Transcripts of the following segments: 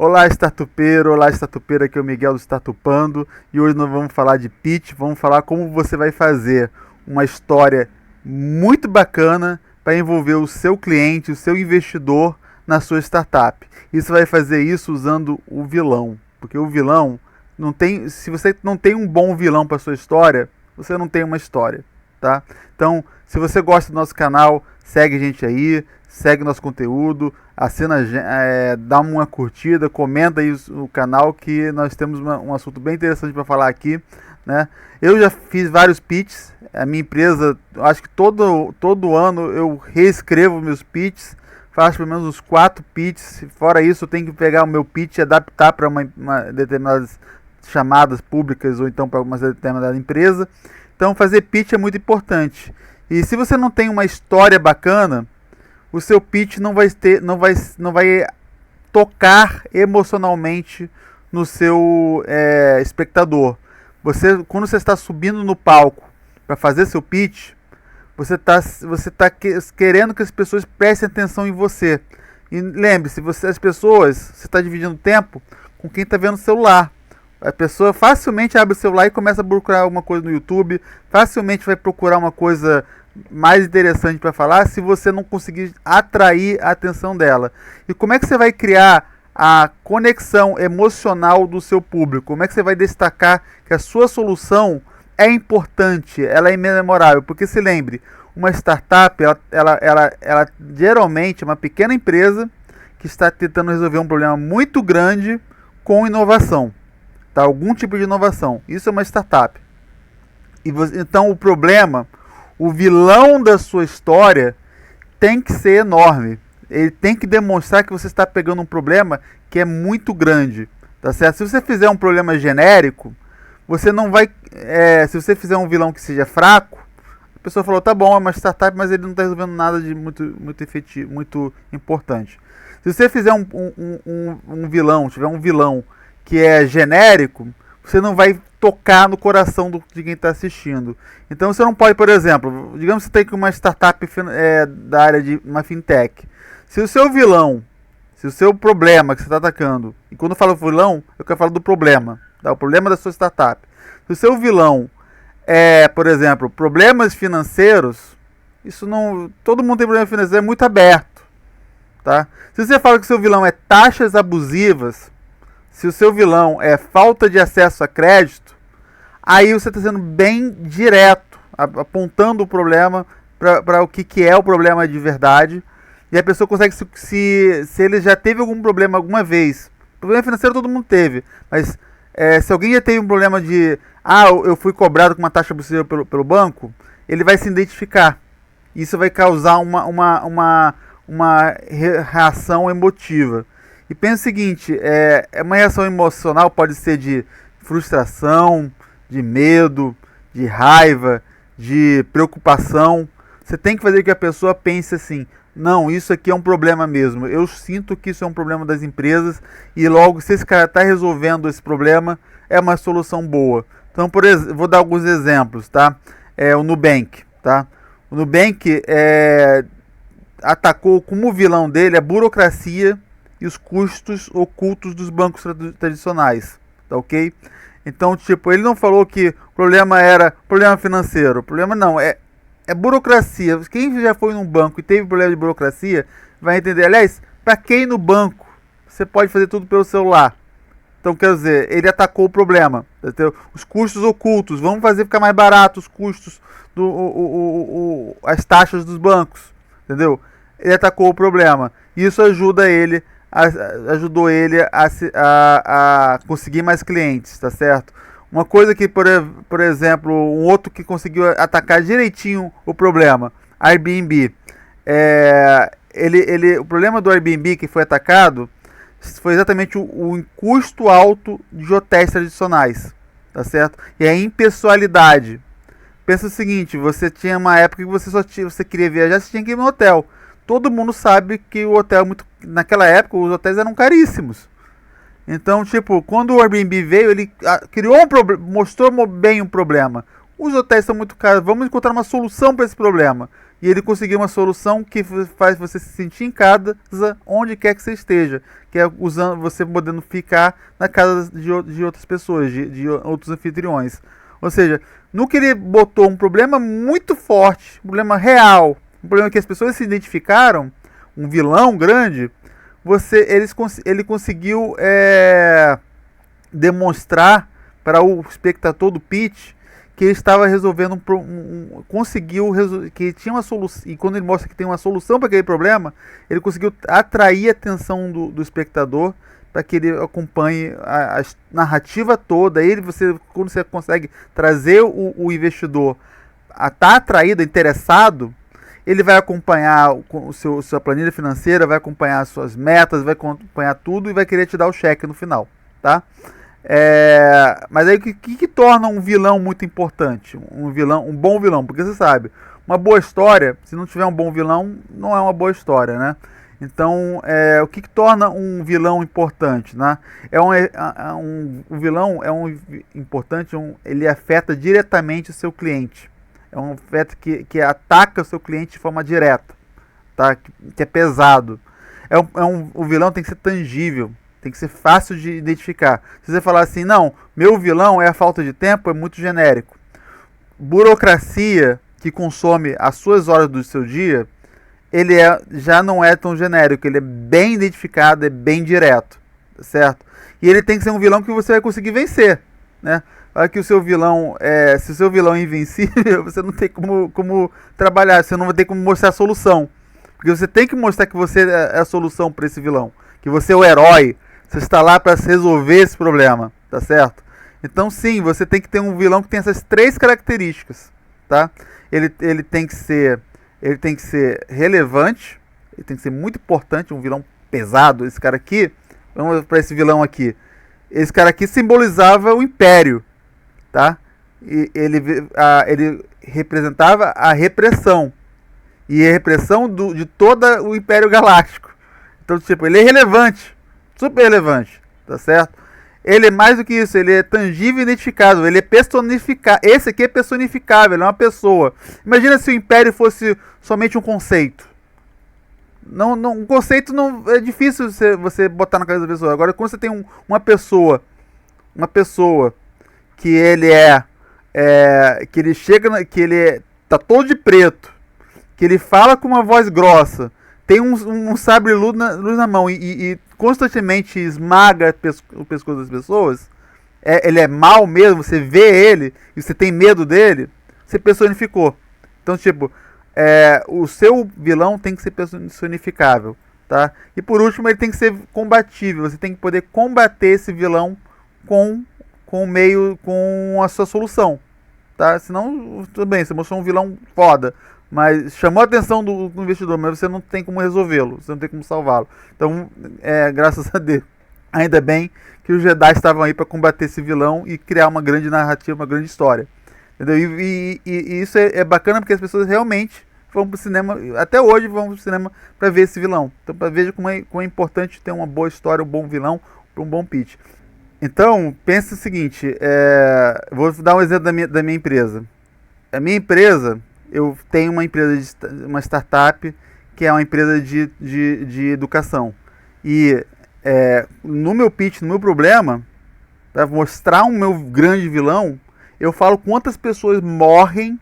Olá, startupeiro, olá, startupeira, aqui é o Miguel do Startupando e hoje nós vamos falar de pitch, vamos falar como você vai fazer uma história muito bacana para envolver o seu cliente, o seu investidor na sua startup. E você vai fazer isso usando o vilão, porque o vilão não tem, se você não tem um bom vilão para sua história, você não tem uma história, tá? Então, se você gosta do nosso canal, segue a gente aí, segue nosso conteúdo, assina, dá uma curtida, comenta aí o canal que nós temos um assunto bem interessante para falar aqui, né? Eu já fiz vários pitches, a minha empresa, acho que todo ano eu reescrevo meus pitches, faço pelo menos uns 4 pitches, fora isso eu tenho que pegar o meu pitch e adaptar para uma determinadas chamadas públicas ou então para uma determinada empresa. Então fazer pitch é muito importante. E se você não tem uma história bacana, o seu pitch não vai tocar emocionalmente no seu espectador. Quando você está subindo no palco para fazer seu pitch, você tá querendo que as pessoas prestem atenção em você. E lembre-se, você está dividindo tempo com quem está vendo o celular. A pessoa facilmente abre o celular e começa a procurar alguma coisa no YouTube, facilmente vai procurar uma coisa mais interessante para falar se você não conseguir atrair a atenção dela. E como é que você vai criar a conexão emocional do seu público? Como é que você vai destacar que a sua solução é importante, ela é memorável? Porque se lembre, uma startup, ela geralmente é uma pequena empresa que está tentando resolver um problema muito grande com inovação. Tá? Algum tipo de inovação. Isso é uma startup. Então o vilão da sua história tem que ser enorme. Ele tem que demonstrar que você está pegando um problema que é muito grande. Tá certo? Se você fizer um problema genérico, você não vai... se você fizer um vilão que seja fraco, a pessoa falou, tá bom, é uma startup, mas ele não está resolvendo nada de muito efetivo, muito importante. Se você fizer um vilão, tiver um vilão que é genérico, você não vai tocar no coração de quem está assistindo. Então você não pode, por exemplo, digamos que você tem uma startup da área de uma fintech. Se o seu vilão, se o seu problema que você está atacando, e quando eu falo vilão, eu quero falar do problema, tá? O problema da sua startup. Se o seu vilão é, por exemplo, problemas financeiros, isso não, todo mundo tem problema financeiro, é muito aberto, tá? Se você fala que o seu vilão é taxas abusivas, se o seu vilão é falta de acesso a crédito, aí você está sendo bem direto, apontando o problema para o que é o problema de verdade. E a pessoa consegue, se ele já teve algum problema alguma vez, problema financeiro todo mundo teve, mas se alguém já teve um problema de, eu fui cobrado com uma taxa abusiva pelo banco, ele vai se identificar. Isso vai causar uma reação emotiva. E pensa o seguinte, uma reação emocional pode ser de frustração, de medo, de raiva, de preocupação. Você tem que fazer com que a pessoa pense assim, não, isso aqui é um problema mesmo. Eu sinto que isso é um problema das empresas e logo, se esse cara está resolvendo esse problema, é uma solução boa. Então, por exemplo, vou dar alguns exemplos, tá? O Nubank, tá? O Nubank atacou como vilão dele a burocracia e os custos ocultos dos bancos tradicionais, tá ok? Então, tipo, ele não falou que o problema era problema financeiro, o problema não, é burocracia. Quem já foi num banco e teve problema de burocracia, vai entender, aliás, para quem no banco, você pode fazer tudo pelo celular. Então, quer dizer, ele atacou o problema, entendeu? Os custos ocultos, vamos fazer ficar mais barato os custos, as taxas dos bancos, entendeu? Ele atacou o problema, isso ajudou ele a conseguir mais clientes, tá certo? Uma coisa que, por exemplo, um outro que conseguiu atacar direitinho o problema, Airbnb. O problema do Airbnb que foi atacado foi exatamente o custo alto de hotéis tradicionais, tá certo? E a impessoalidade. Pensa o seguinte, você tinha uma época que você queria viajar, você tinha que ir no hotel. Todo mundo sabe que o hotel, naquela época, os hotéis eram caríssimos. Então, tipo, quando o Airbnb veio, ele criou um problema, mostrou bem um problema. Os hotéis são muito caros, vamos encontrar uma solução para esse problema. E ele conseguiu uma solução que faz você se sentir em casa onde quer que você esteja. Que é usando, você podendo ficar na casa de outras pessoas, de outros anfitriões. Ou seja, no que ele botou um problema muito forte, um problema real, um problema que as pessoas se identificaram, um vilão grande, ele conseguiu demonstrar para o espectador do pitch que ele estava resolvendo que tinha uma solução. E quando ele mostra que tem uma solução para aquele problema, ele conseguiu atrair a atenção do espectador para que ele acompanhe a narrativa toda. Quando você consegue trazer o investidor a estar atraído, interessado, ele vai acompanhar sua planilha financeira, vai acompanhar as suas metas, vai acompanhar tudo e vai querer te dar o cheque no final, tá? Mas aí o que torna um vilão muito importante? Um bom vilão, porque você sabe, uma boa história, se não tiver um bom vilão, não é uma boa história, né? Então, o que torna um vilão importante, né? O vilão é importante, ele afeta diretamente o seu cliente. É um afeto que ataca o seu cliente de forma direta, tá? Que é pesado. O vilão tem que ser tangível. Tem que ser fácil de identificar. Se você falar assim, não, meu vilão é a falta de tempo, é muito genérico. Burocracia que consome as suas horas do seu dia, já não é tão genérico. Ele é bem identificado, é bem direto, certo? E ele tem que ser um vilão que você vai conseguir vencer, né? Olha que se o seu vilão é invencível, você não tem como trabalhar, você não vai ter como mostrar a solução. Porque você tem que mostrar que você é a solução para esse vilão, que você é o herói. Você está lá para resolver esse problema, tá certo? Então sim, você tem que ter um vilão que tem essas 3 características, tá? Ele tem que ser relevante, ele tem que ser muito importante, um vilão pesado. Esse cara aqui, vamos para esse vilão aqui. Esse cara aqui simbolizava o Império, tá? E ele representava a repressão, e a repressão de todo o Império Galáctico. Então, tipo, ele é relevante. Super relevante, tá certo? Ele é mais do que isso, ele é tangível e identificável, ele é personificável. Esse aqui é personificável, ele é uma pessoa. Imagina se o Império fosse somente um conceito. Um conceito não é difícil você botar na cabeça da pessoa. Agora, quando você tem uma pessoa que ele que ele chega, tá todo de preto, que ele fala com uma voz grossa, tem um sabre luz na mão e constantemente esmaga o pescoço das pessoas, ele é mau mesmo, você vê ele e você tem medo dele, você personificou. Então, tipo, o seu vilão tem que ser personificável, tá? E por último, ele tem que ser combatível, você tem que poder combater esse vilão com a sua solução, tá? Senão, tudo bem, você mostrou um vilão foda, mas chamou a atenção do investidor, mas você não tem como resolvê-lo, você não tem como salvá-lo. Então, graças a Deus, ainda bem que os Jedi estavam aí para combater esse vilão e criar uma grande narrativa, uma grande história. Entendeu? E isso é bacana porque as pessoas realmente vão pro cinema, até hoje vão pro cinema para ver esse vilão. Então, para veja como é importante ter uma boa história, um bom vilão, para um bom pitch. Então, pensa o seguinte, vou dar um exemplo da minha empresa. A minha empresa, eu tenho uma startup que é uma empresa de educação. E no meu pitch, no meu problema, para mostrar o meu grande vilão, eu falo quantas pessoas morrem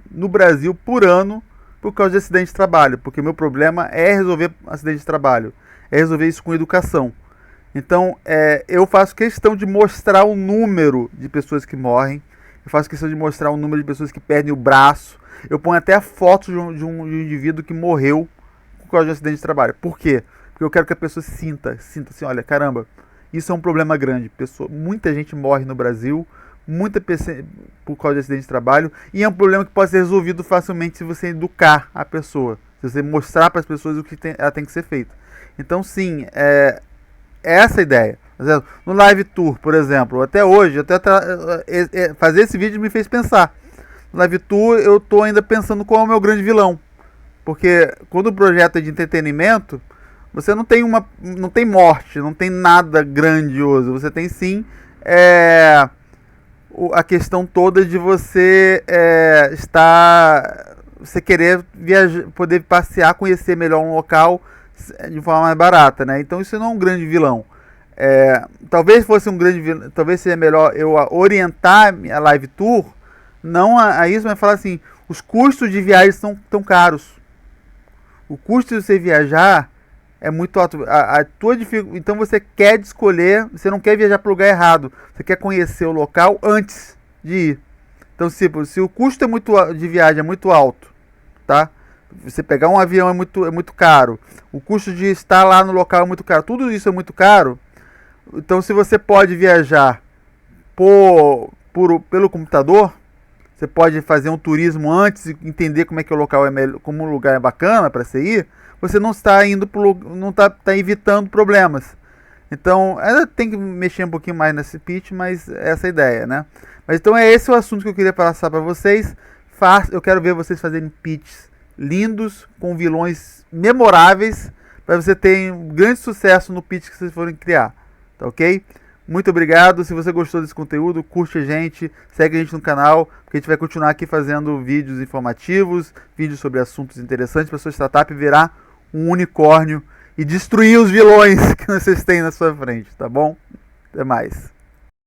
no Brasil por ano por causa de acidente de trabalho. Porque meu problema é resolver acidente de trabalho, é resolver isso com educação. Então, eu faço questão de mostrar o número de pessoas que morrem, eu faço questão de mostrar o número de pessoas que perdem o braço, eu ponho até a foto de um indivíduo que morreu por causa de um acidente de trabalho. Por quê? Porque eu quero que a pessoa sinta assim, olha, caramba, isso é um problema grande. Muita gente morre no Brasil, por causa de acidente de trabalho, e é um problema que pode ser resolvido facilmente se você educar a pessoa, se você mostrar para as pessoas o que ela tem que ser feita. Então, sim, é essa a ideia. No Live Tour, por exemplo, até hoje, fazer esse vídeo me fez pensar. No Live Tour, eu estou ainda pensando qual é o meu grande vilão. Porque quando o projeto é de entretenimento, você não tem morte, não tem nada grandioso. Você tem sim a questão toda de você estar você querer viajar, poder passear, conhecer melhor um local de forma mais barata, né? Então isso não é um grande vilão. Talvez fosse um grande vilão, talvez seja melhor eu orientar a live tour, não a isso, mas falar assim, os custos de viagem são tão caros. O custo de você viajar é muito alto. Então você quer escolher, você não quer viajar para o lugar errado, você quer conhecer o local antes de ir. Então, se o custo de viagem é muito alto, tá? Você pegar um avião é muito caro. O custo de estar lá no local é muito caro. Tudo isso é muito caro. Então, se você pode viajar pelo computador, você pode fazer um turismo antes e entender como é que o local é melhor, como o lugar é bacana para você ir. Você não está indo não está evitando problemas. Então, ainda tem que mexer um pouquinho mais nesse pitch, mas essa é a ideia, né? Mas então é esse o assunto que eu queria passar para vocês. Eu quero ver vocês fazerem pitches lindos, com vilões memoráveis, para você ter um grande sucesso no pitch que vocês forem criar, tá ok? Muito obrigado. Se você gostou desse conteúdo, curte a gente, segue a gente no canal, porque a gente vai continuar aqui fazendo vídeos informativos, vídeos sobre assuntos interessantes para sua startup virar um unicórnio e destruir os vilões que vocês têm na sua frente, tá bom? Até mais.